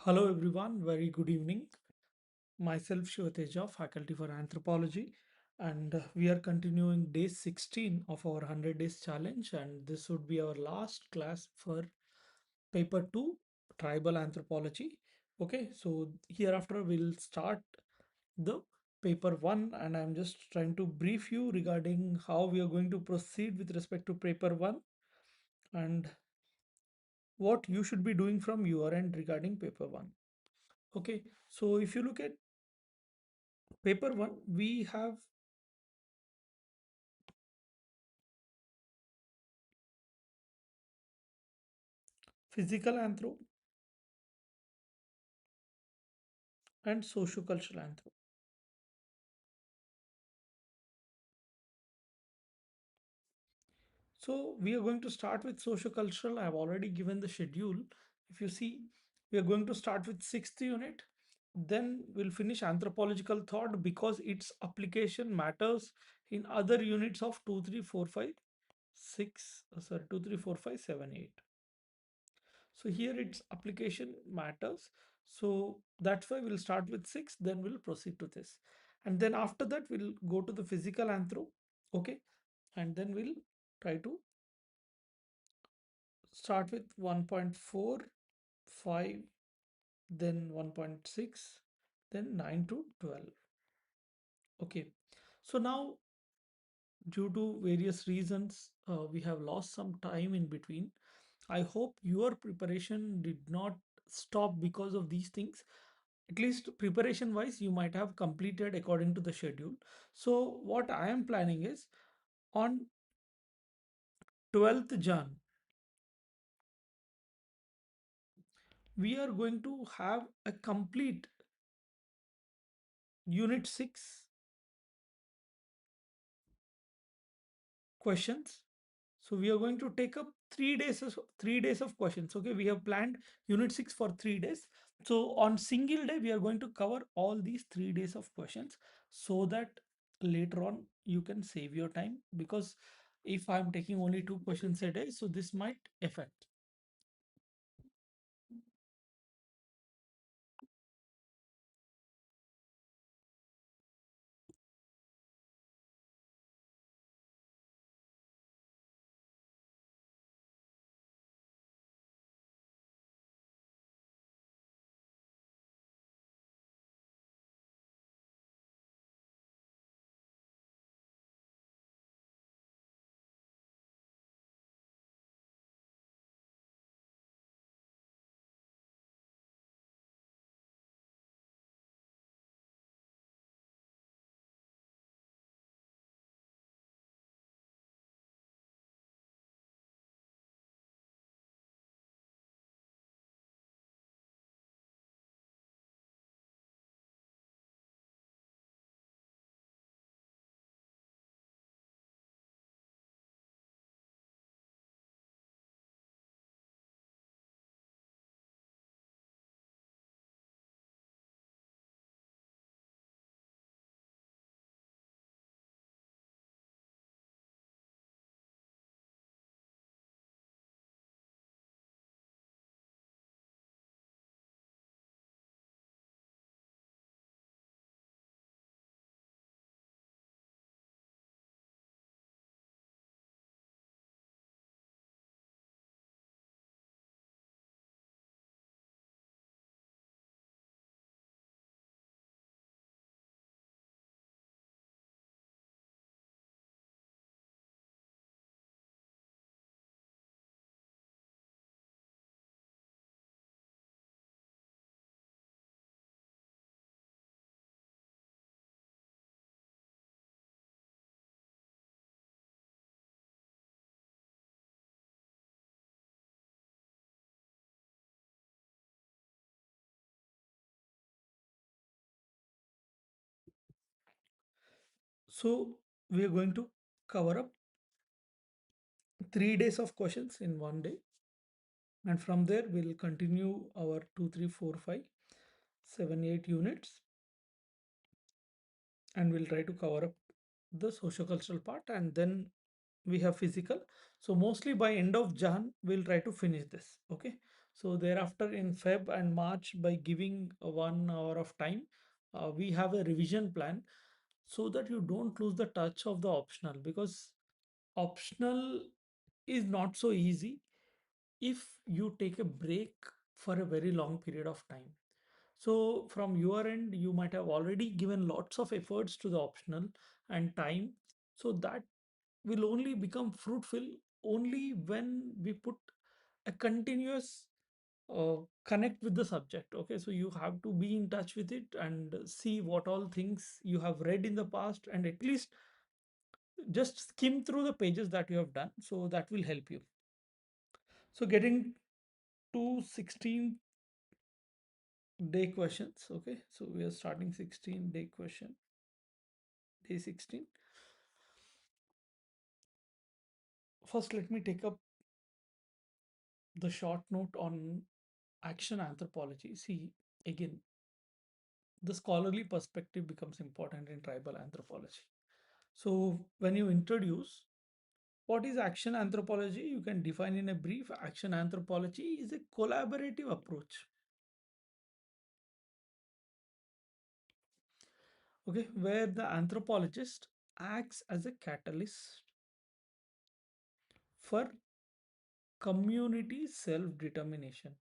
Hello everyone, very good evening. Myself Shiva Teja, faculty for anthropology, and we are continuing day 16 of our 100 days challenge, and this would be our last class for paper 2, tribal anthropology. Okay, so hereafter we'll start the paper 1, and I'm just trying to brief you regarding how we are going to proceed with respect to paper 1 and what you should be doing from your end regarding paper 1. Okay, so if you look at paper 1, we have physical anthro and sociocultural anthro. So we are going to start with sociocultural. I have already given the schedule. If you see, we are going to start with sixth unit. Then we'll finish anthropological thought because its application matters in other units of 2, 3, 4, 5, 6. Sorry, 2, 3, 4, 5, 7, 8. So here its application matters. So that's why we'll start with 6, then we'll proceed to this. And then after that, we'll go to the physical anthro. Okay. And then we'll try to start with 1.4, 5, then 1.6, then 9 to 12. Okay. So now, due to various reasons, we have lost some time in between. I hope your preparation did not stop because of these things. At least preparation wise, you might have completed according to the schedule. So what I am planning is on 12th Jan, we are going to have a complete unit 6 questions. So we are going to take up 3 days of questions. Okay, we have planned unit 6 for 3 days. So on single day, we are going to cover all these 3 days of questions so that later on you can save your time, because if I'm taking only 2 questions a day, so this might affect. So we are going to cover up 3 days of questions in one day. And from there, we'll continue our 2, 3, 4, 5, 7, 8 units, and we'll try to cover up the sociocultural part, and then we have physical. So mostly by end of Jan we'll try to finish this. Okay, So thereafter in Feb and March, by giving 1 hour of time, we have a revision plan so that you don't lose the touch of the optional, because optional is not so easy if you take a break for a very long period of time. So from your end, you might have already given lots of efforts to the optional and time. So that will only become fruitful only when we put a continuous uh, connect with the subject. Okay, so you have to be in touch with it and see what all things you have read in the past, and at least just skim through the pages that you have done. So that will help you. So getting to 16-day questions. Okay, so we are starting 16-day question, day 16. First, let me take up the short note on action anthropology. See, again, the scholarly perspective becomes important in tribal anthropology. So when you introduce what is action anthropology, you can define in a brief. Action anthropology is a collaborative approach, okay, where the anthropologist acts as a catalyst for community self-determination.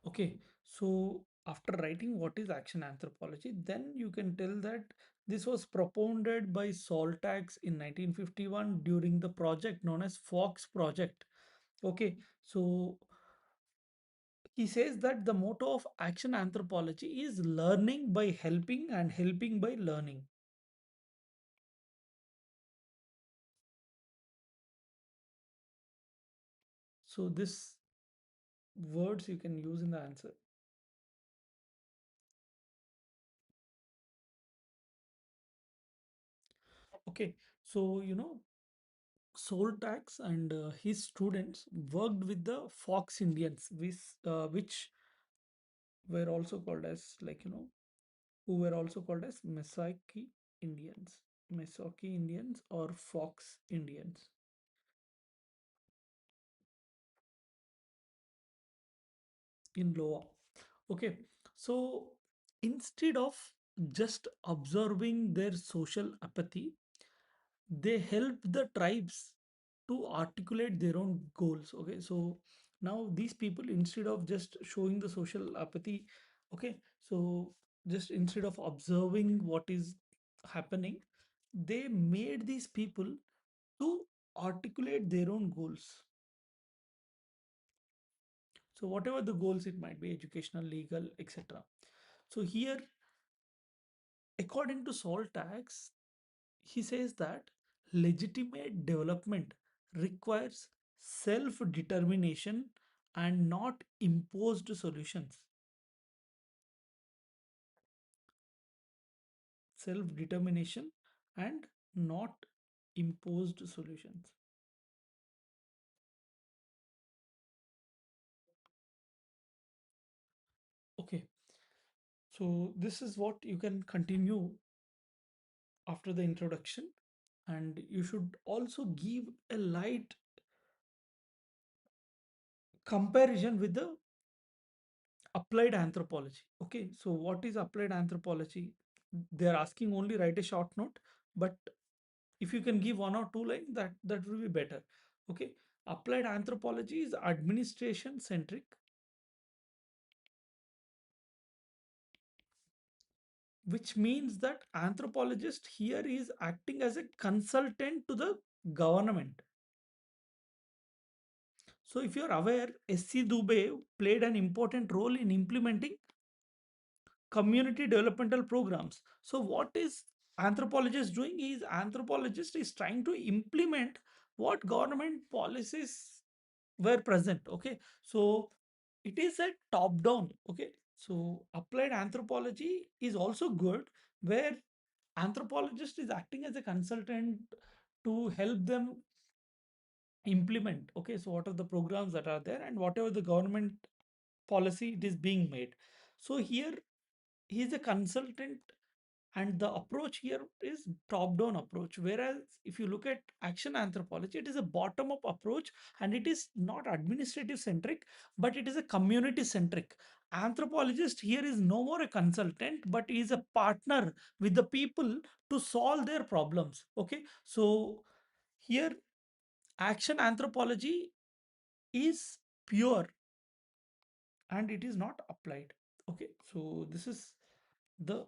Okay, so after writing what is action anthropology, then you can tell that this was propounded by Soltax in 1951 during the project known as Fox Project. Okay, so he says that the motto of action anthropology is learning by helping and helping by learning. So this words you can use in the answer. Okay, so Soltax and his students worked with the Fox Indians, which were also called as, who were also called as Mesaki Indians or Fox Indians in Loa. Okay, so instead of just observing their social apathy, they help the tribes to articulate their own goals. Okay, so now these people, instead of just showing the social apathy, okay, so just instead of observing what is happening, they made these people to articulate their own goals. So whatever the goals, it might be educational, legal, etc. So here, according to Soltax, he says that legitimate development requires self determination and not imposed solutions. Self determination and not imposed solutions. Okay, so this is what you can continue after the introduction, and you should also give a light comparison with the applied anthropology. Okay, so what is applied anthropology? They're asking only write a short note, but if you can give 1 or 2 lines, that will be better. Okay, applied anthropology is administration centric, which means that anthropologist here is acting as a consultant to the government. So if you're aware, SC Dubey played an important role in implementing community developmental programs. So what is anthropologist doing? Is anthropologist is trying to implement what government policies were present. Okay, so it is a top down. Okay, so applied anthropology is also good, where anthropologist is acting as a consultant to help them implement. Okay, so what are the programs that are there and whatever the government policy it is being made. So here he is a consultant And the approach here is top down approach, whereas if you look at action anthropology, it is a bottom up approach, and it is not administrative centric, but it is a community centric. Anthropologist here is no more a consultant, but is a partner with the people to solve their problems. Okay, so here action anthropology is pure and it is not applied. Okay, so this is the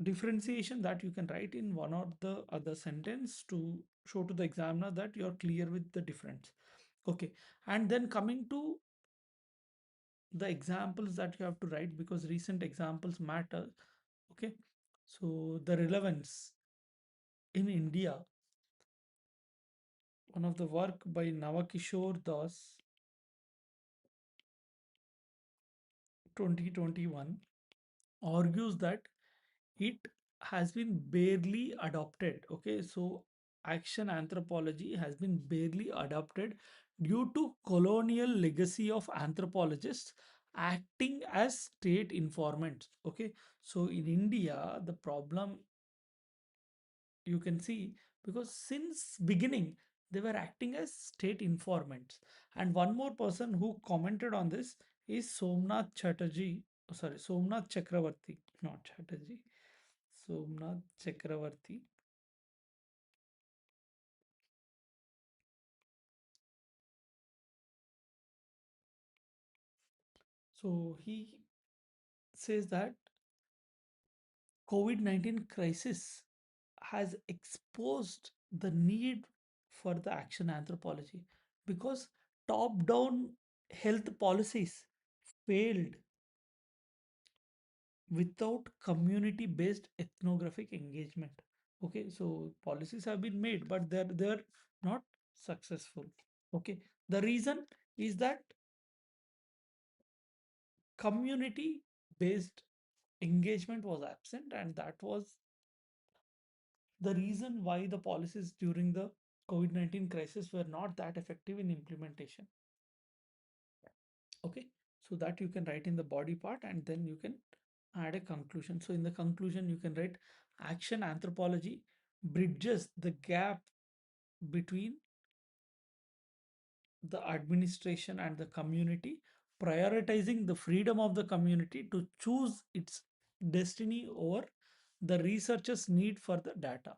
differentiation that you can write in one or the other sentence to show to the examiner that you're clear with the difference. Okay, and then coming to the examples that you have to write, because recent examples matter. Okay, so the relevance in India, one of the work by Navakishore Das, 2021, argues that it has been barely adopted. Okay, so action anthropology has been barely adopted due to colonial legacy of anthropologists acting as state informants. Okay, so in India, the problem you can see, because since beginning they were acting as state informants. And one more person who commented on this is Somnath Chatterjee, sorry, Somnath Chakravarti, not Chatterjee, Somnath Chakravarti. So he says that COVID-19 crisis has exposed the need for the action anthropology, because top-down health policies failed without community-based ethnographic engagement. Okay, so policies have been made, but they're not successful. Okay, the reason is that community based engagement was absent, and that was the reason why the policies during the COVID-19 crisis were not that effective in implementation. Okay, so that you can write in the body part, and then you can add a conclusion. So in the conclusion you can write action anthropology bridges the gap between the administration and the community, prioritizing the freedom of the community to choose its destiny over the researcher's need for the data.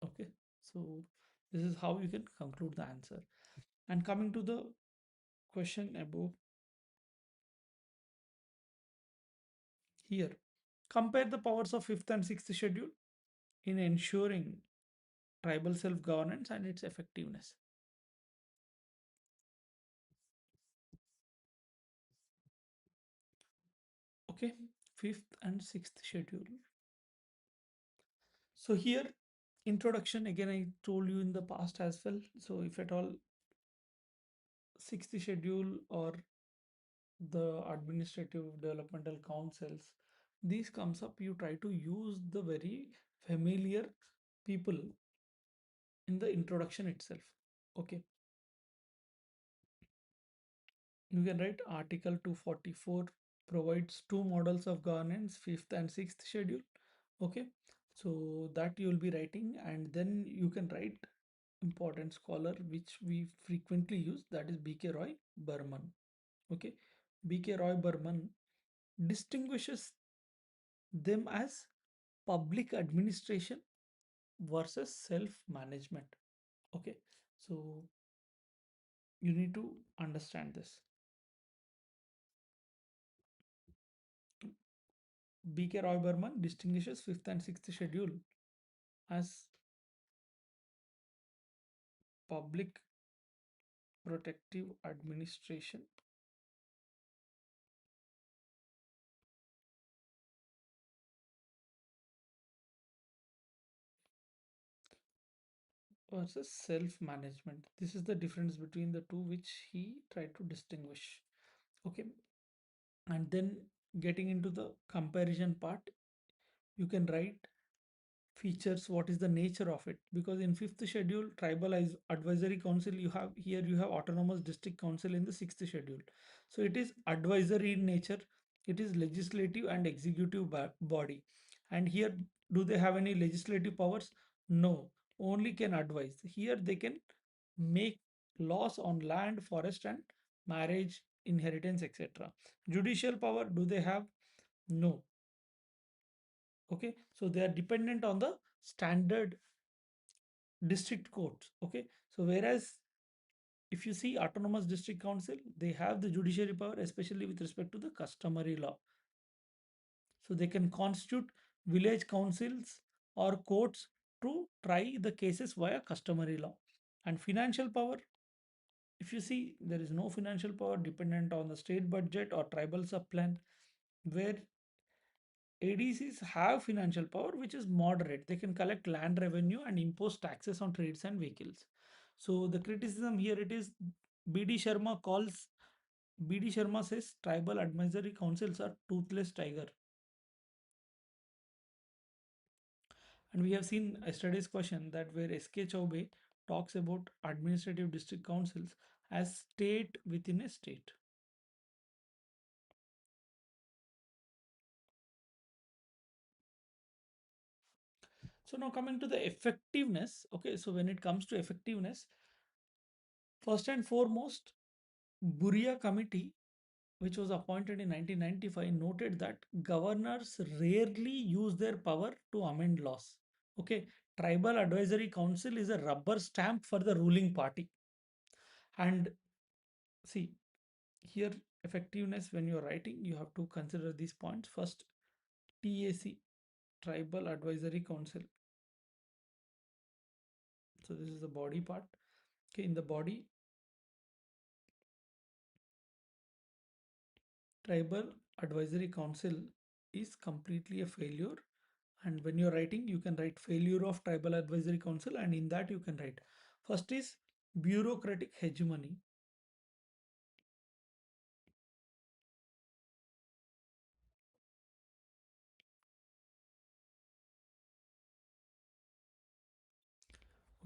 Okay, so this is how you can conclude the answer. And coming to the question above here, compare the powers of fifth and sixth schedule in ensuring tribal self-governance and its effectiveness. Okay, fifth and sixth schedule. So here, introduction, again I told you in the past as well. So if at all sixth schedule or the administrative developmental councils, these comes up, you try to use the very familiar people in the introduction itself. Okay, you can write article 244 provides two models of governance, fifth and sixth schedule. Okay, so that you will be writing, and then you can write important scholar which we frequently use, that is BK Roy Burman. Okay, BK Roy Burman distinguishes them as public administration versus self management. Okay, so you need to understand this. BK Roy Burman distinguishes fifth and sixth schedule as public protective administration versus self management. This is the difference between the two which he tried to distinguish. Okay, and then getting into the comparison part, you can write features, what is the nature of it, because in fifth schedule tribal advisory council, you have here, you have autonomous district council in the sixth schedule. So it is advisory in nature, it is legislative and executive body. And here Do they have any legislative powers? No, only can advise. Here they can make laws on land, forest, and marriage, inheritance, etc. Judicial power, do they have? No. Okay, so they are dependent on the standard district courts. Okay, so whereas if you see autonomous district council, they have the judiciary power, especially with respect to the customary law. So they can constitute village councils or courts to try the cases via customary law. And financial power, if you see, there is no financial power dependent on the state budget or tribal subplan, where ADCs have financial power, which is moderate. They can collect land revenue and impose taxes on trades and vehicles. So the criticism here it is BD Sharma calls BD Sharma says tribal advisory councils are toothless tiger. And we have seen yesterday's question that where SK Chaubey talks about administrative district councils as state within a state. So now coming to the effectiveness. Okay, so when it comes to effectiveness, first and foremost, Buria Committee, which was appointed in 1995, noted that governors rarely use their power to amend laws. Okay, Tribal Advisory Council is a rubber stamp for the ruling party. And see, here effectiveness when you're writing, you have to consider these points. First, TAC, Tribal Advisory Council. So this is the body part. Okay, in the body, Tribal Advisory Council is completely a failure. And when you're writing, you can write failure of Tribal Advisory Council, and in that you can write first is bureaucratic hegemony.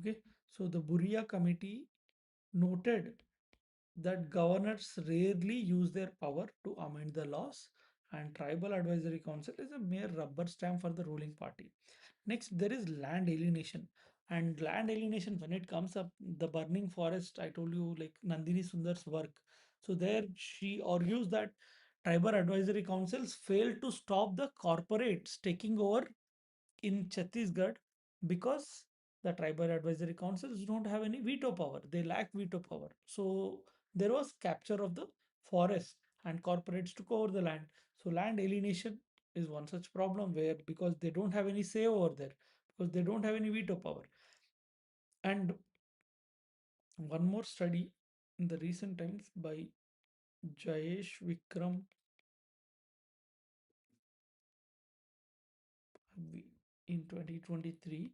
Okay, so the Buria Committee noted that governors rarely use their power to amend the laws, and Tribal Advisory Council is a mere rubber stamp for the ruling party. Next, there is land alienation. And land alienation, when it comes up, the burning forest, I told you, like Nandini Sundar's work. So, there she argues that tribal advisory councils fail to stop the corporates taking over in Chhattisgarh because the tribal advisory councils don't have any veto power. They lack veto power. So there was capture of the forest and corporates took over the land. So land alienation is one such problem where because they don't have any say over there, because they don't have any veto power. And one more study in the recent times by Jayesh Vikram in 2023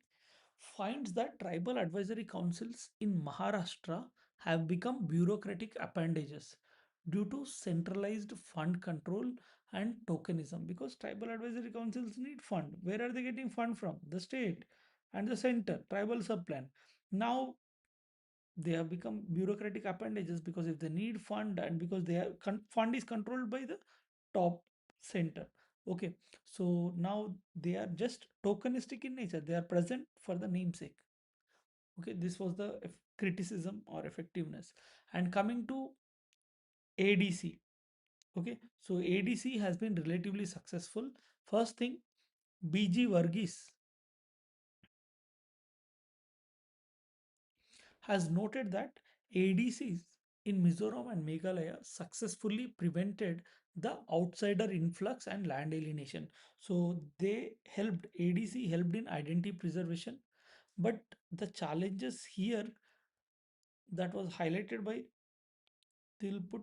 finds that tribal advisory councils in Maharashtra have become bureaucratic appendages due to centralized fund control and tokenism, because tribal advisory councils need fund. Where are they getting fund from? The state and the center, tribal subplan. Now they have become bureaucratic appendages because if they need fund and because they are fund is controlled by the top center. Okay, so now they are just tokenistic in nature. They are present for the namesake. Okay, this was the criticism or effectiveness. And coming to ADC. Okay, so ADC has been relatively successful. First thing, BG Varghese has noted that ADCs in Mizoram and Meghalaya successfully prevented the outsider influx and land alienation. So they helped, ADC helped in identity preservation. But the challenges here that was highlighted by Tilput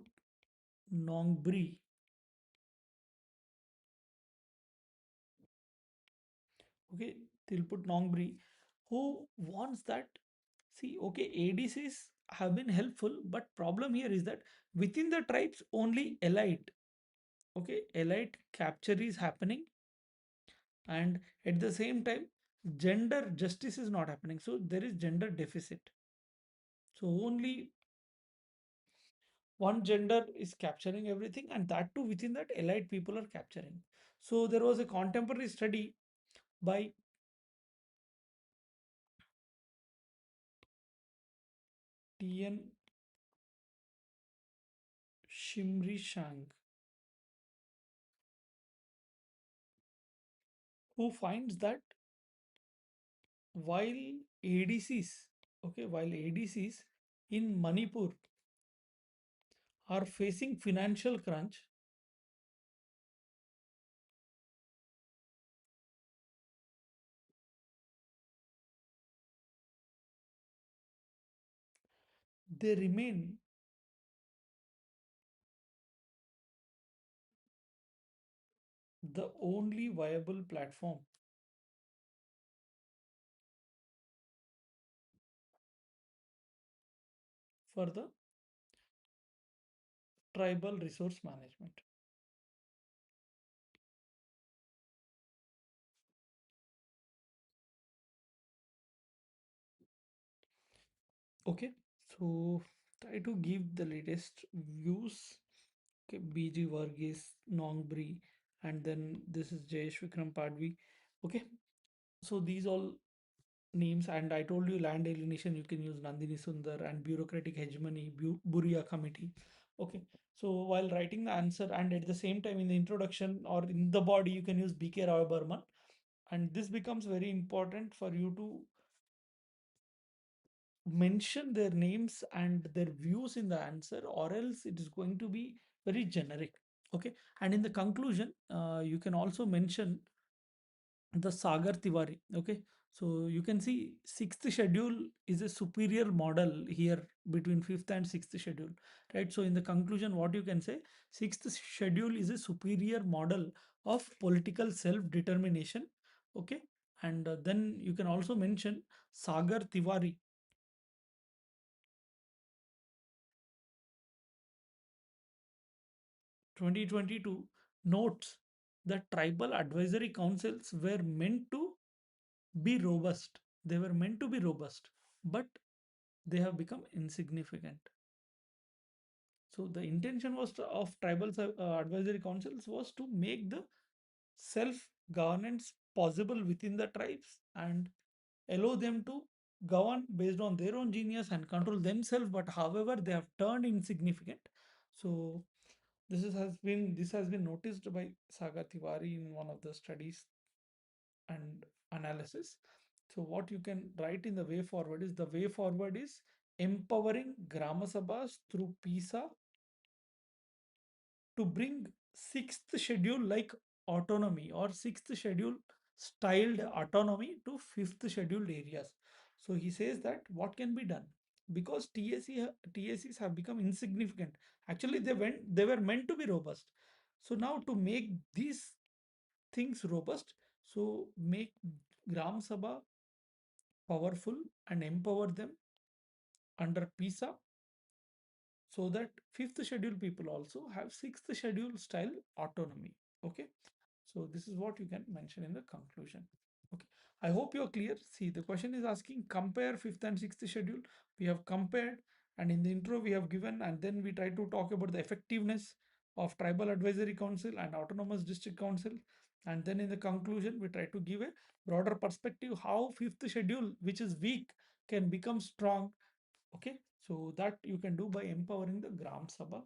Nongbri. Okay, Tilput Nongbri, who wants that. See, okay, ADCs have been helpful, but problem here is that within the tribes only elite, okay, elite capture is happening, and at the same time gender justice is not happening. So there is gender deficit. So only one gender is capturing everything, and that too within that elite people are capturing. So there was a contemporary study by T.N. Shimri Shang, who finds that while ADCs, while ADCs in Manipur are facing financial crunch, they remain the only viable platform for the tribal resource management. Okay, so try to give the latest views. Okay, BG Varghese, Nongbri, and then this is Jayesh Vikram Padvi. Okay, so these all names, and I told you land alienation, you can use Nandini Sundar, and bureaucratic hegemony, Buria committee. Okay, so while writing the answer, and at the same time in the introduction or in the body, you can use BK Rao Burman, and this becomes very important for you to mention their names and their views in the answer, or else it is going to be very generic. Okay, and in the conclusion, you can also mention the Sagar Tiwari. Okay, so you can see sixth schedule is a superior model here between fifth and sixth schedule, right? So in the conclusion, what you can say, sixth schedule is a superior model of political self-determination. Okay, and then you can also mention Sagar Tiwari 2022 notes that tribal advisory councils were meant to be robust. They were meant to be robust, but they have become insignificant. So the intention was of tribal advisory councils was to make the self governance possible within the tribes and allow them to govern based on their own genius and control themselves. But however, they have turned insignificant. So this has been noticed by Saga Tiwari in one of the studies and analysis. So what you can write in the way forward is empowering Grama Sabhas through PISA to bring sixth schedule like autonomy or sixth schedule styled autonomy to fifth scheduled areas. So he says that what can be done because TACs have become insignificant. Actually, they were meant to be robust. So now to make these things robust, so make Gram Sabha powerful and empower them under PISA so that fifth schedule people also have sixth schedule style autonomy. Okay, so this is what you can mention in the conclusion. Okay, I hope you're clear. See, the question is asking compare fifth and sixth schedule. We have compared, and in the intro we have given, and then we try to talk about the effectiveness of tribal advisory council and autonomous district council, and then in the conclusion we try to give a broader perspective how fifth schedule, which is weak, can become strong. Okay, so that you can do by empowering the Gram Sabha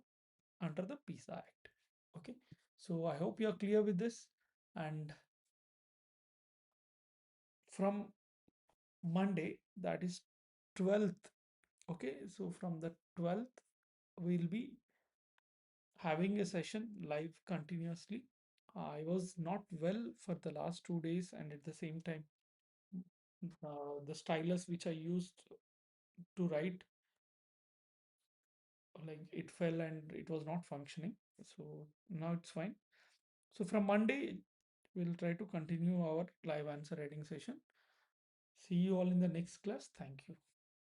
under the PISA Act. Okay, so I hope you are clear with this. And from Monday, that is 12th. Okay, so from the 12th, we'll be having a session live continuously. I was not well for the last 2 days, and at the same time, the stylus which I used to write, like it fell and it was not functioning. So now it's fine. So from Monday, we'll try to continue our live answer writing session. See you all in the next class. Thank you.